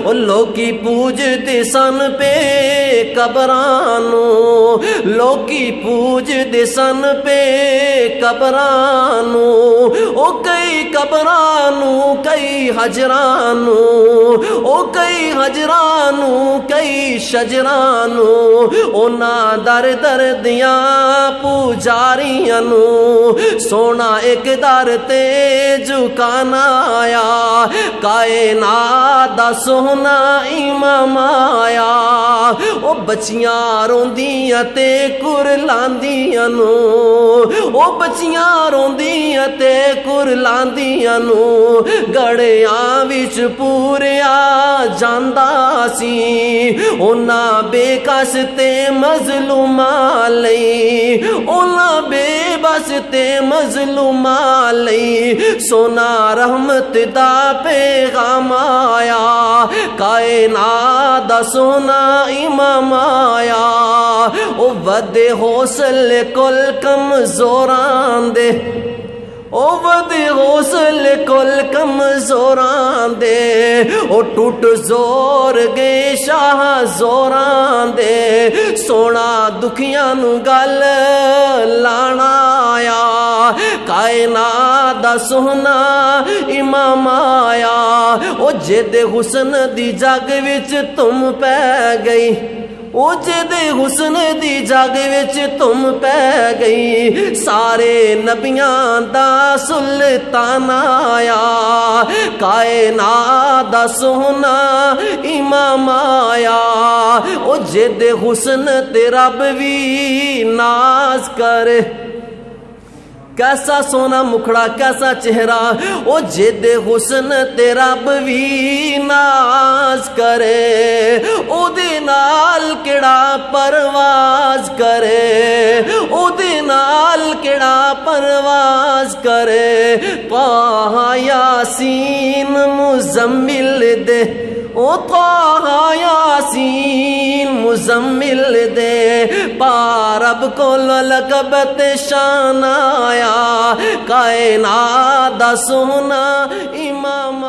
او لوکی پوج دے سن پہ قبرانو لوکی پوج دے سن پہ قبرانو او کئی قبرانو کئی حجرانو او کئی حجرانو کئی شجرانو او نا در در دیاں پوجاریاں نو سونا ایک در تے جھکانا آیا کائنات دا سونا امام آیا او بچیاں روندیاں تے کرلاندیاں نو او بچیاں روندیاں تے کرلاندیاں نو گڑیاں وچ پوریا جاندا سی اونا بے کس تے مظلوماں لئی اونا بے بس تے مظلوماں لئی سونا رحمت دا پیغام آیا کائنات دا سونا امام آیا او ودے حوصلے کل کمزوراں دے او ودے حوصلے کل کمزوراں دے او ٹوٹ زور گے شاہ زوراں دے سونا دکھیاں نو گل لانا آیا کائنات دا سونا امام آیا او جے حسن دی جگ وچ تم پہ گئی او جے حسن دی جگ وچ تم پہ گئی سارے نبیاں دا سلطان آیا کائنات دا سونا امام آیا او جے حسن تے رب وی ناز کرے کیسا سونا مکھڑا کیسا چہرہ او جد حسن تے رب وی ناز کرے او دے نال کیڑا پرواز کرے او دے نال کیڑا پرواز کرے طہ یاسین مزمل دے او طہ یاسین مزمل دے پارب کو لقبت شان آیا کائنات دا سونا امام